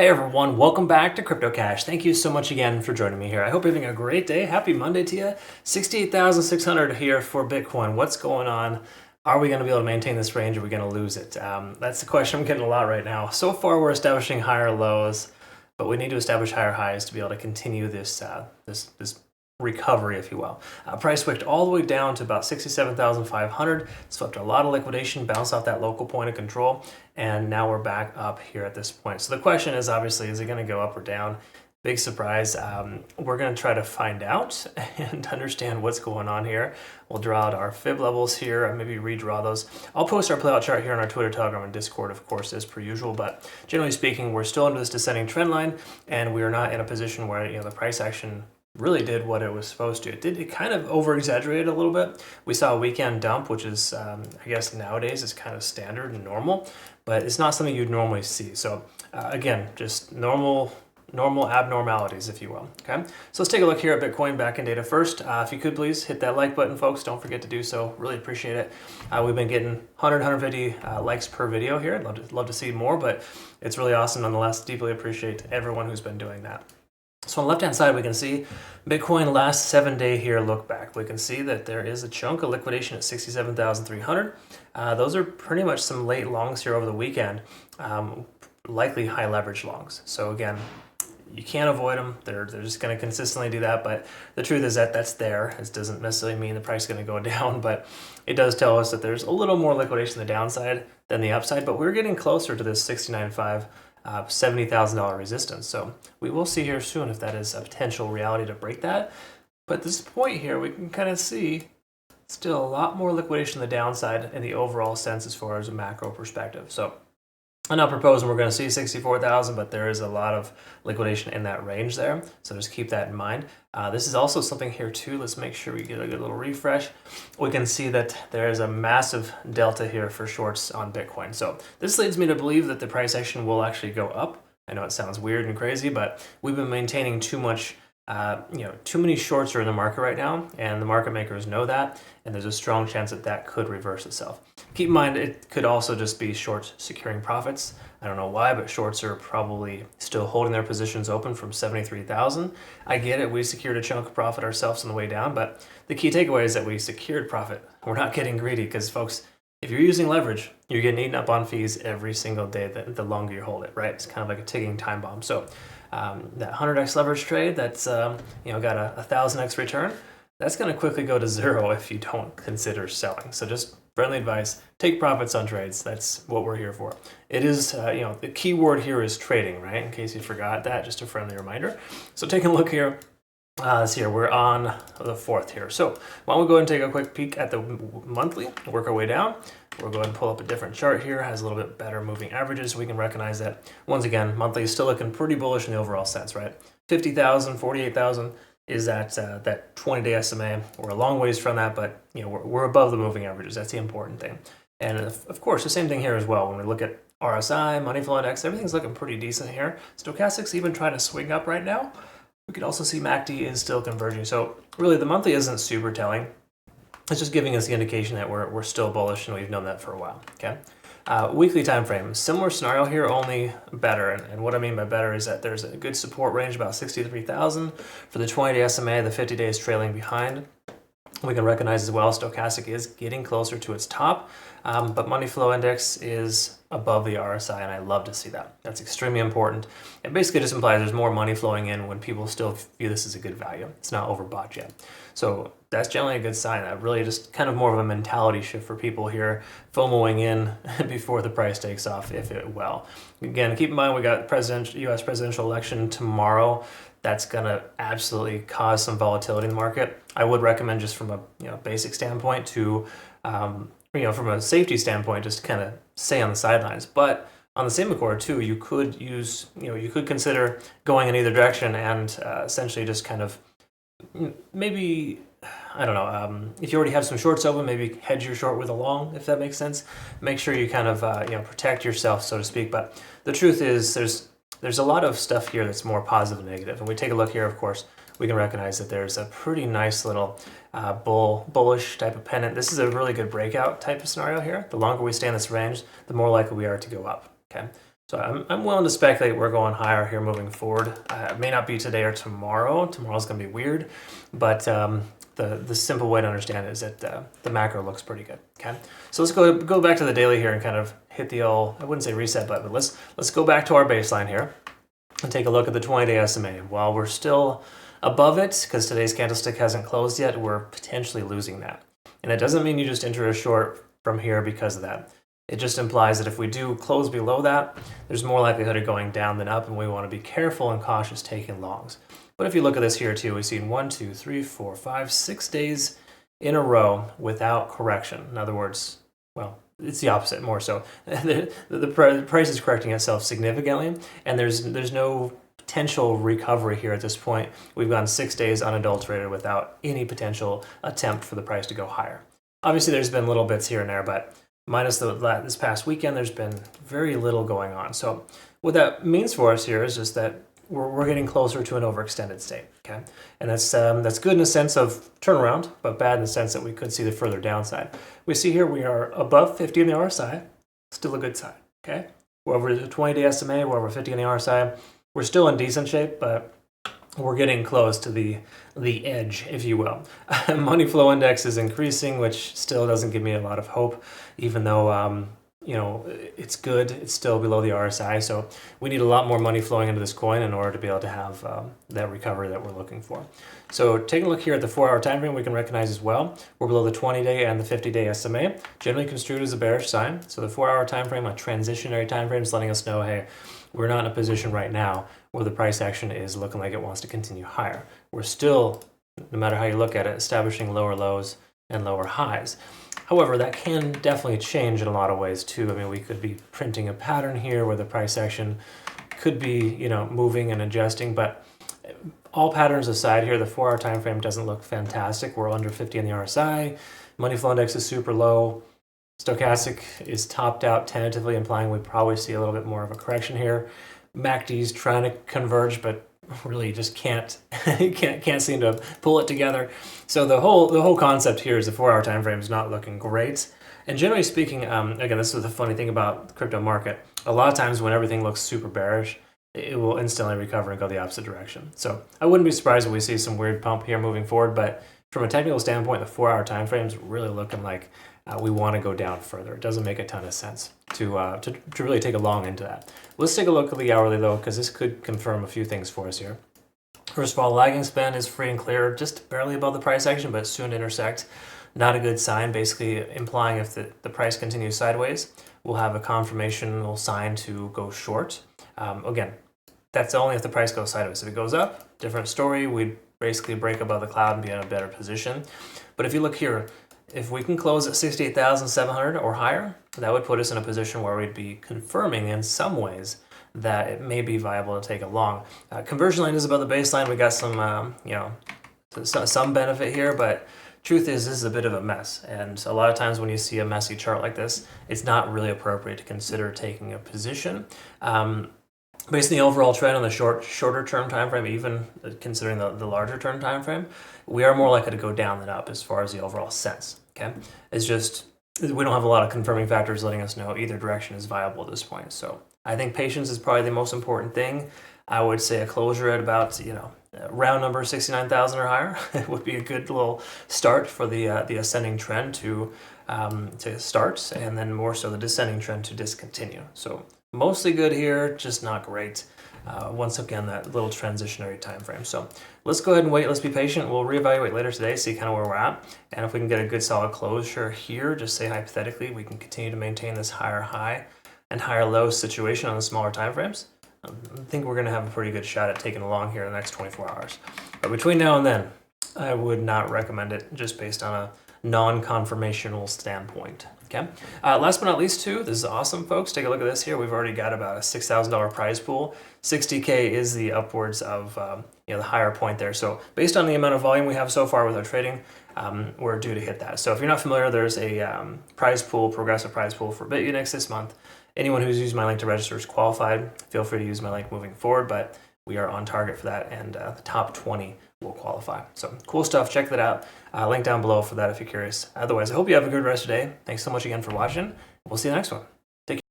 Hey everyone, welcome back to Crypto Cash. Thank you so much again for joining me here. I hope you're having a great day. Happy Monday to you. 68,600 here for Bitcoin. What's going on? Are we going to be able to maintain this range? Or are we going to lose it? That's the question I'm getting a lot right now. So far, we're establishing higher lows, but we need to establish higher highs to be able to continue this this recovery, if you will. Price wicked all the way down to about 67,500. Swept a lot of liquidation, bounced off that local point of control, and now we're back up here at this point. So the question is obviously, is it going to go up or down? Big surprise. We're going to try to find out and understand what's going on here. We'll draw out our fib levels here and maybe redraw those. I'll post our playout chart here on our Twitter, Telegram, and Discord, of course, as per usual. But generally speaking, we're still under this descending trend line, and we are not in a position where the price action really did what it was supposed to. It kind of over-exaggerated a little bit. We saw a weekend dump, which is, I guess nowadays is kind of standard and normal, but it's not something you'd normally see. So again, just normal abnormalities, if you will. Okay, so let's take a look here at Bitcoin back-end data first. If you could please hit that like button, folks. Don't forget to do so. Really appreciate it. We've been getting 100, 150 likes per video here. I'd love to see more, but it's really awesome nonetheless. Deeply appreciate everyone who's been doing that. So on the left-hand side, we can see Bitcoin last 7-day here look back. We can see that there is a chunk of liquidation at 67,300. Those are pretty much some late longs here over the weekend, likely high leverage longs. So again, you can't avoid them. They're just going to consistently do that. But the truth is that that's there. It doesn't necessarily mean the price is going to go down, but it does tell us that there's a little more liquidation on the downside than the upside. But we're getting closer to this 69.5. $70,000 resistance. So we will see here soon if that is a potential reality to break that. But at this point here, we can kind of see still a lot more liquidation on the downside in the overall sense as far as a macro perspective. So I'm not proposing we're going to see 64,000, but there is a lot of liquidation in that range there. So just keep that in mind. This is also something here too. Let's make sure we get a good little refresh. We can see that there is a massive delta here for shorts on Bitcoin. So this leads me to believe that the price action will actually go up. I know it sounds weird and crazy, but we've been maintaining too much too many shorts are in the market right now, and the market makers know that, and there's a strong chance that that could reverse itself. Keep in mind, it could also just be shorts securing profits. I don't know why, but shorts are probably still holding their positions open from 73,000. I get it, we secured a chunk of profit ourselves on the way down, but the key takeaway is that we secured profit. We're not getting greedy because, folks, if you're using leverage, you're getting eaten up on fees every single day the longer you hold it, right? It's kind of like a ticking time bomb. So that 100x leverage trade that's got a 1,000x return, that's going to quickly go to zero if you don't consider selling. So just friendly advice, take profits on trades. That's what we're here for. It is, the key word here is trading, right? In case you forgot that, just a friendly reminder. So taking a look here. We're on the 4th here. So why don't we go ahead and take a quick peek at the monthly, work our way down. We'll go ahead and pull up a different chart here, has a little bit better moving averages. So we can recognize that, once again, monthly is still looking pretty bullish in the overall sense, right? 50,000, 48,000 is that 20-day SMA. We're a long ways from that, but we're above the moving averages. That's the important thing. And of course, the same thing here as well. When we look at RSI, money flow index, everything's looking pretty decent here. Stochastic's even trying to swing up right now. We could also see MACD is still converging. So really the monthly isn't super telling. It's just giving us the indication that we're still bullish, and we've known that for a while. Okay. Weekly time frame, similar scenario here, only better. And what I mean by better is that there's a good support range, about 63,000 for the 20-day SMA. The 50 days trailing behind. We can recognize as well, stochastic is getting closer to its top, but money flow index is above the RSI, and I love to see that. That's extremely important. It basically just implies there's more money flowing in when people still view this as a good value. It's not overbought yet. So that's generally a good sign. That really just kind of more of a mentality shift for people here, FOMOing in before the price takes off, if it will. Again, keep in mind we got U.S. presidential election tomorrow. That's going to absolutely cause some volatility in the market. I would recommend, just from a basic standpoint, to from a safety standpoint, just kind of stay on the sidelines. But on the same accord too, you could consider going in either direction and essentially just kind of maybe, I don't know, if you already have some shorts open, maybe hedge your short with a long, if that makes sense. Make sure you kind of protect yourself, so to speak. But the truth is, there's a lot of stuff here that's more positive and negative. And we take a look here, of course, we can recognize that there's a pretty nice little bullish type of pennant. This is a really good breakout type of scenario here. The longer we stay in this range, the more likely we are to go up. Okay. So I'm willing to speculate we're going higher here moving forward. It may not be today or tomorrow. Tomorrow's going to be weird, but the simple way to understand it is that the macro looks pretty good. Okay, so let's go back to the daily here and kind of hit the old, I wouldn't say reset button, but let's go back to our baseline here and take a look at the 20-day SMA. While we're still above it, because today's candlestick hasn't closed yet, we're potentially losing that. And it doesn't mean you just enter a short from here because of that. It just implies that if we do close below that, there's more likelihood of going down than up, and we want to be careful and cautious taking longs. But if you look at this here too, we've seen 1, 2, 3, 4, 5, 6 days in a row without correction. In other words, well, it's the opposite, more so. The price is correcting itself significantly, and there's no potential recovery here at this point. We've gone 6 days unadulterated without any potential attempt for the price to go higher. Obviously, there's been little bits here and there, but minus this past weekend, there's been very little going on. So what that means for us here is just that we're getting closer to an overextended state, okay? And that's good in the sense of turnaround, but bad in the sense that we could see the further downside. We see here we are above 50 on the RSI, still a good sign, okay? We're over the 20-day SMA, we're over 50 on the RSI. We're still in decent shape, but we're getting close to the edge, if you will. Money flow index is increasing, which still doesn't give me a lot of hope, even though it's good. It's still below the RSI, so we need a lot more money flowing into this coin in order to be able to have that recovery that we're looking for. So taking a look here at the 4-hour time frame, we can recognize as well we're below the 20-day and the 50-day SMA, generally construed as a bearish sign. So the 4-hour time frame, a transitionary time frame, is letting us know, hey, we're not in a position right now where the price action is looking like it wants to continue higher. We're still, no matter how you look at it, establishing lower lows and lower highs. However, that can definitely change in a lot of ways too. I mean, we could be printing a pattern here where the price action could be, moving and adjusting, but all patterns aside here, the 4-hour time frame doesn't look fantastic. We're under 50 on the RSI. Money flow index is super low. Stochastic is topped out tentatively, implying we probably see a little bit more of a correction here. MACD's trying to converge, but really just can't seem to pull it together. So the whole concept here is the 4-hour time frame is not looking great. And generally speaking, again, this is the funny thing about the crypto market. A lot of times when everything looks super bearish, it will instantly recover and go the opposite direction. So I wouldn't be surprised if we see some weird pump here moving forward, but from a technical standpoint, the 4-hour time frame is really looking like we want to go down further. It doesn't make a ton of sense to really take a long into that. Let's take a look at the hourly though, because this could confirm a few things for us here. First of all, lagging span is free and clear, just barely above the price action, but soon to intersect. Not a good sign, basically implying if the price continues sideways, we'll have a confirmational sign to go short. Again, that's only if the price goes sideways. If it goes up, different story. We'd basically break above the cloud and be in a better position. But if you look here, if we can close at 68,700 or higher, that would put us in a position where we'd be confirming in some ways that it may be viable to take a long. Conversion line is above the baseline. We got some benefit here, but truth is this is a bit of a mess. And a lot of times when you see a messy chart like this, it's not really appropriate to consider taking a position. Based on the overall trend on the shorter term time frame, even considering the larger term time frame, we are more likely to go down than up as far as the overall sense. Okay, it's just we don't have a lot of confirming factors letting us know either direction is viable at this point. So I think patience is probably the most important thing. I would say a closure at about round number 69,000 or higher would be a good little start for the ascending trend to start, and then more so the descending trend to discontinue. So mostly good here, just not great. Once again, that little transitionary time frame. So let's go ahead and wait. Let's be patient. We'll reevaluate later today, see kind of where we're at. And if we can get a good solid closure here, just say hypothetically, we can continue to maintain this higher high and higher low situation on the smaller time frames. I think we're going to have a pretty good shot at taking along here in the next 24 hours. But between now and then, I would not recommend it just based on a non-confirmational standpoint. Okay. Last but not least, too, this is awesome, folks. Take a look at this here. We've already got about a $6,000 prize pool. 60K is the upwards of the higher point there. So based on the amount of volume we have so far with our trading, we're due to hit that. So if you're not familiar, there's a prize pool, progressive prize pool for BitUnix this month. Anyone who's used my link to register is qualified. Feel free to use my link moving forward, but we are on target for that, and the top 20 will qualify. So cool stuff. Check that out. Link down below for that if you're curious. Otherwise, I hope you have a good rest of the day. Thanks so much again for watching. We'll see you next one.